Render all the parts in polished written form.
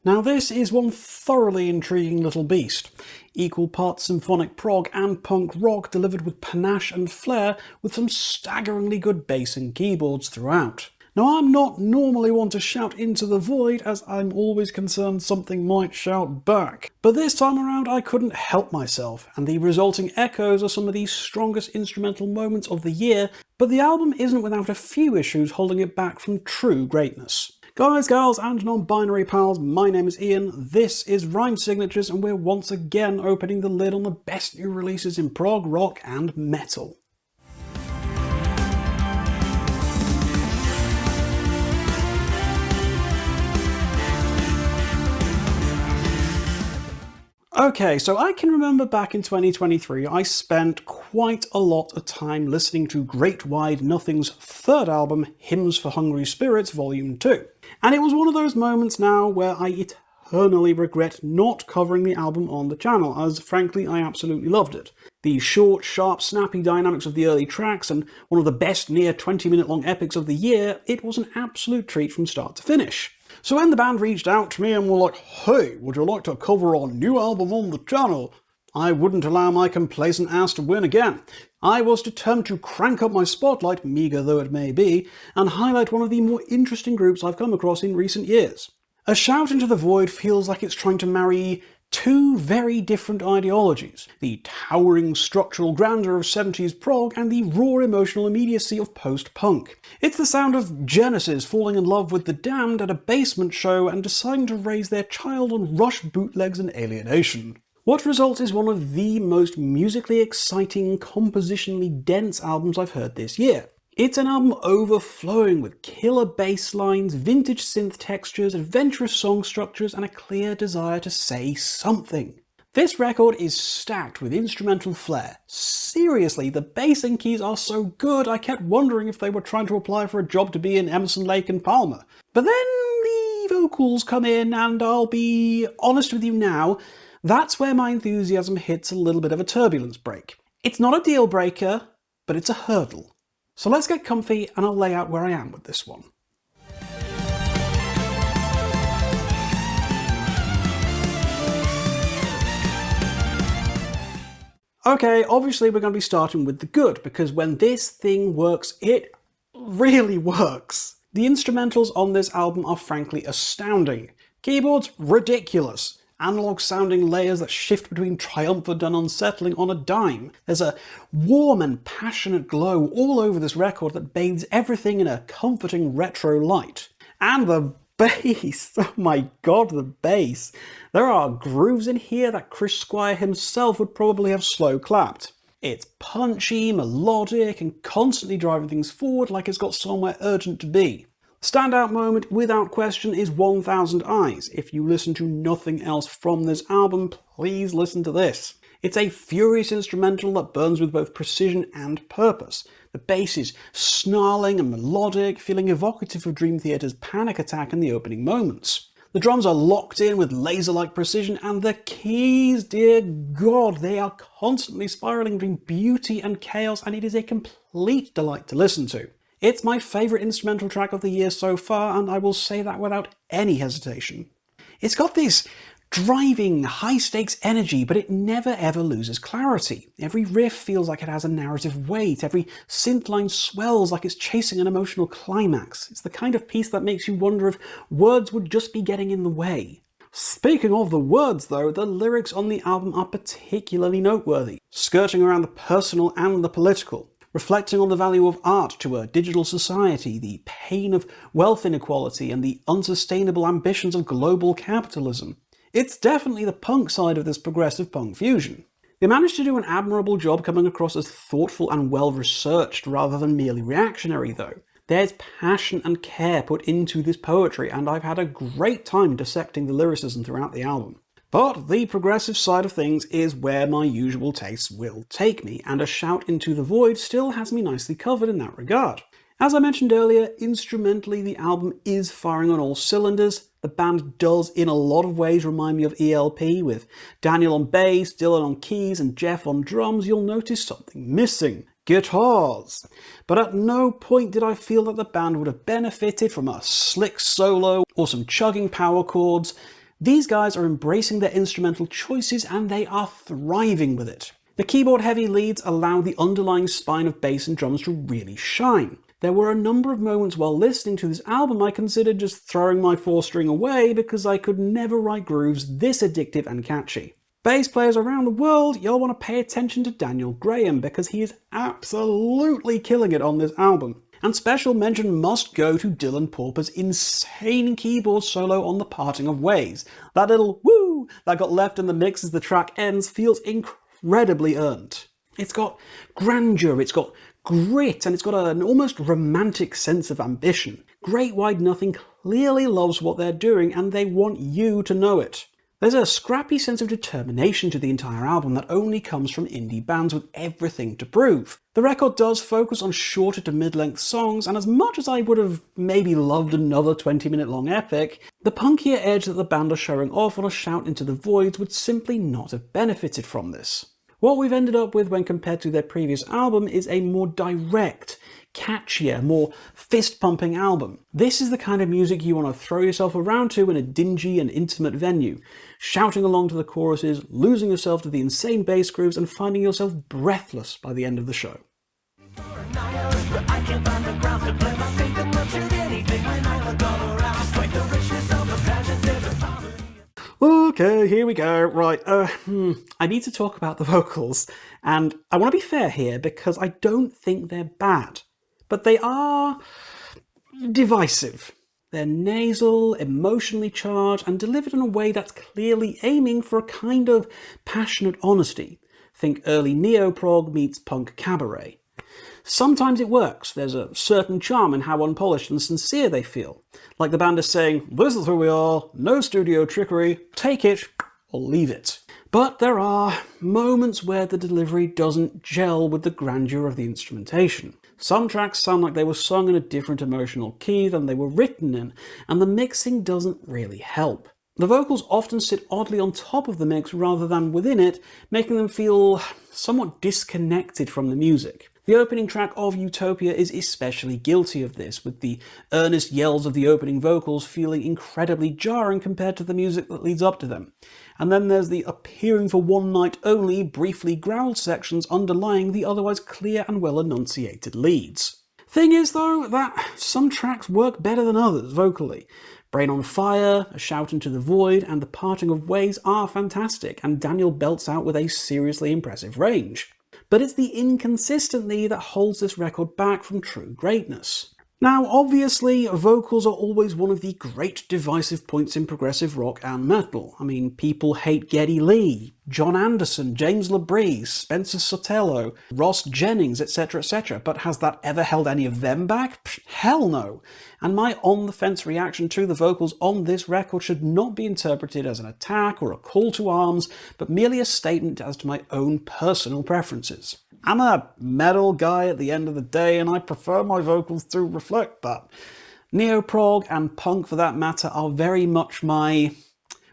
Now this is one thoroughly intriguing little beast. Equal parts symphonic prog and punk rock delivered with panache and flair, with some staggeringly good bass and keyboards throughout. Now I'm not normally one to shout into the void, as I'm always concerned something might shout back. But this time around I couldn't help myself, and the resulting echoes are some of the strongest instrumental moments of the year, but the album isn't without a few issues holding it back from true greatness. Guys, gals and non-binary pals, my name is Ian, this is Rhyme Signatures, and we're once again opening the lid on the best new releases in prog, rock and metal. Okay, so I can remember back in 2023 I spent quite a lot of time listening to Great Wide Nothing's third album, Hymns for Hungry Spirits Volume 2. And it was one of those moments now where I eternally regret not covering the album on the channel, as frankly I absolutely loved it. The short, sharp, snappy dynamics of the early tracks and one of the best near 20-minute long epics of the year, it was an absolute treat from start to finish. So when the band reached out to me and were like, "Hey, would you like to cover our new album on the channel?" I wouldn't allow my complacent ass to win again. I was determined to crank up my spotlight, meagre though it may be, and highlight one of the more interesting groups I've come across in recent years. A Shout into the Void feels like it's trying to marry two very different ideologies, the towering structural grandeur of 70s prog and the raw emotional immediacy of post-punk. It's the sound of Genesis falling in love with the Damned at a basement show and deciding to raise their child on Rush bootlegs and Alienation. What results is one of the most musically exciting, compositionally dense albums I've heard this year. It's an album overflowing with killer bass lines, vintage synth textures, adventurous song structures, and a clear desire to say something. This record is stacked with instrumental flair. Seriously, the bass and keys are so good I kept wondering if they were trying to apply for a job to be in Emerson, Lake and Palmer. But then the vocals come in, and I'll be honest with you now, that's where my enthusiasm hits a little bit of a turbulence break. It's not a deal breaker, but it's a hurdle. So let's get comfy and I'll lay out where I am with this one. Okay, obviously we're going to be starting with the good, because when this thing works, it really works. The instrumentals on this album are frankly astounding. Keyboards, ridiculous. Analog sounding layers that shift between triumphant and unsettling on a dime. There's a warm and passionate glow all over this record that bathes everything in a comforting retro light. And the bass, oh my god, the bass. There are grooves in here that Chris Squire himself would probably have slow clapped. It's punchy, melodic, and constantly driving things forward like it's got somewhere urgent to be. Standout moment, without question, is 1000 Eyes. If you listen to nothing else from this album, please listen to this. It's a furious instrumental that burns with both precision and purpose. The bass is snarling and melodic, feeling evocative of Dream Theater's Panic Attack in the opening moments. The drums are locked in with laser-like precision, and the keys, dear God, they are constantly spiraling between beauty and chaos, and it is a complete delight to listen to. It's my favourite instrumental track of the year so far, and I will say that without any hesitation. It's got this driving, high-stakes energy, but it never ever loses clarity. Every riff feels like it has a narrative weight, every synth line swells like it's chasing an emotional climax. It's the kind of piece that makes you wonder if words would just be getting in the way. Speaking of the words though, the lyrics on the album are particularly noteworthy, skirting around the personal and the political. Reflecting on the value of art to a digital society, the pain of wealth inequality, and the unsustainable ambitions of global capitalism. It's definitely the punk side of this progressive punk fusion. They managed to do an admirable job coming across as thoughtful and well-researched rather than merely reactionary though. There's passion and care put into this poetry, and I've had a great time dissecting the lyricism throughout the album. But the progressive side of things is where my usual tastes will take me, and A Shout into the Void still has me nicely covered in that regard. As I mentioned earlier, instrumentally the album is firing on all cylinders. The band does in a lot of ways remind me of ELP, with Daniel on bass, Dylan on keys, and Jeff on drums. You'll notice something missing. Guitars. But at no point did I feel that the band would have benefited from a slick solo or some chugging power chords. These guys are embracing their instrumental choices and they are thriving with it. The keyboard-heavy leads allow the underlying spine of bass and drums to really shine. There were a number of moments while listening to this album I considered just throwing my 4-string away because I could never write grooves this addictive and catchy. Bass players around the world, you'll want to pay attention to Daniel Graham because he is absolutely killing it on this album. And special mention must go to Dylan Pauper's insane keyboard solo on The Parting of Ways. That little woo that got left in the mix as the track ends feels incredibly earned. It's got grandeur, it's got grit, and it's got an almost romantic sense of ambition. Great Wide Nothing clearly loves what they're doing and they want you to know it. There's a scrappy sense of determination to the entire album that only comes from indie bands with everything to prove. The record does focus on shorter to mid-length songs, and as much as I would have maybe loved another 20-minute long epic, the punkier edge that the band are showing off on A Shout Into the Void would simply not have benefited from this. What we've ended up with when compared to their previous album is a more direct, catchier, more fist-pumping album. This is the kind of music you want to throw yourself around to in a dingy and intimate venue, shouting along to the choruses, losing yourself to the insane bass grooves, and finding yourself breathless by the end of the show. Okay, here we go. Right, I need to talk about the vocals, and I want to be fair here because I don't think they're bad, but they are divisive. They're nasal, emotionally charged, and delivered in a way that's clearly aiming for a kind of passionate honesty. Think early neo-prog meets punk cabaret. Sometimes it works. There's a certain charm in how unpolished and sincere they feel. Like the band is saying, this is who we are, no studio trickery, take it or leave it. But there are moments where the delivery doesn't gel with the grandeur of the instrumentation. Some tracks sound like they were sung in a different emotional key than they were written in, and the mixing doesn't really help. The vocals often sit oddly on top of the mix rather than within it, making them feel somewhat disconnected from the music. The opening track of Utopia is especially guilty of this, with the earnest yells of the opening vocals feeling incredibly jarring compared to the music that leads up to them. And then there's the appearing for one night only, briefly growled sections underlying the otherwise clear and well enunciated leads. Thing is though, that some tracks work better than others vocally. Brain on Fire, A Shout Into the Void, and The Parting of Ways are fantastic, and Daniel belts out with a seriously impressive range. But it's the inconsistency that holds this record back from true greatness. Now, obviously, vocals are always one of the great divisive points in progressive rock and metal. I mean, people hate Geddy Lee, John Anderson, James LaBrie, Spencer Sotelo, Ross Jennings, etc., but has that ever held any of them back? Psh, hell no. And my on-the-fence reaction to the vocals on this record should not be interpreted as an attack or a call to arms, but merely a statement as to my own personal preferences. I'm a metal guy at the end of the day, and I prefer my vocals to reflect that. Neo-prog and punk, for that matter, are very much my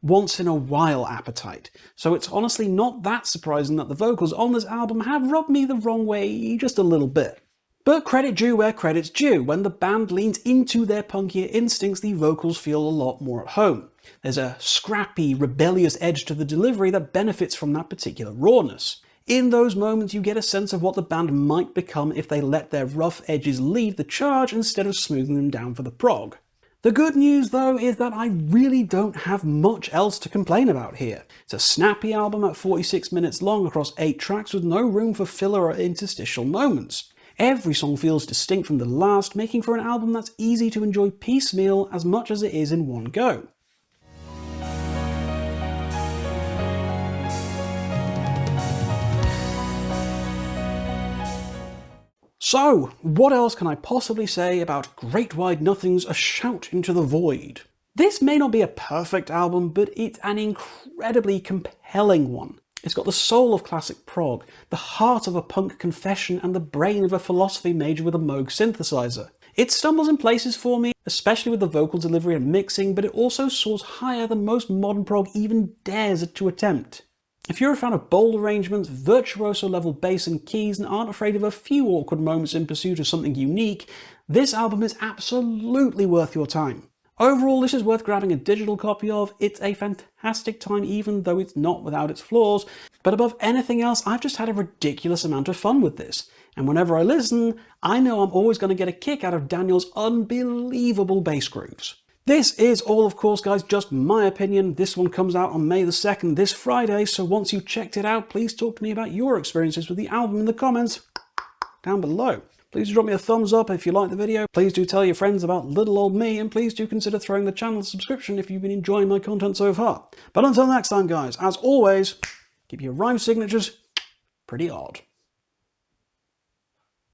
once-in-a-while appetite, so it's honestly not that surprising that the vocals on this album have rubbed me the wrong way just a little bit. But credit due where credit's due. When the band leans into their punkier instincts, the vocals feel a lot more at home. There's a scrappy, rebellious edge to the delivery that benefits from that particular rawness. In those moments, you get a sense of what the band might become if they let their rough edges lead the charge instead of smoothing them down for the prog. The good news, though, is that I really don't have much else to complain about here. It's a snappy album at 46 minutes long across 8 tracks with no room for filler or interstitial moments. Every song feels distinct from the last, making for an album that's easy to enjoy piecemeal as much as it is in one go. So, what else can I possibly say about Great Wide Nothing's A Shout Into the Void? This may not be a perfect album, but it's an incredibly compelling one. It's got the soul of classic prog, the heart of a punk confession, and the brain of a philosophy major with a Moog synthesizer. It stumbles in places for me, especially with the vocal delivery and mixing, but it also soars higher than most modern prog even dares to attempt. If you're a fan of bold arrangements, virtuoso level bass and keys, and aren't afraid of a few awkward moments in pursuit of something unique, this album is absolutely worth your time. Overall, this is worth grabbing a digital copy of. It's a fantastic time, even though it's not without its flaws. But above anything else, I've just had a ridiculous amount of fun with this. And whenever I listen, I know I'm always going to get a kick out of Daniel's unbelievable bass grooves. This is all, of course, guys, just my opinion. This one comes out on May the 2nd, this Friday, so once you've checked it out, please talk to me about your experiences with the album in the comments down below. Please drop me a thumbs up if you like the video. Please do tell your friends about little old me, and please do consider throwing the channel a subscription if you've been enjoying my content so far. But until next time, guys, as always, keep your rhyme signatures pretty odd.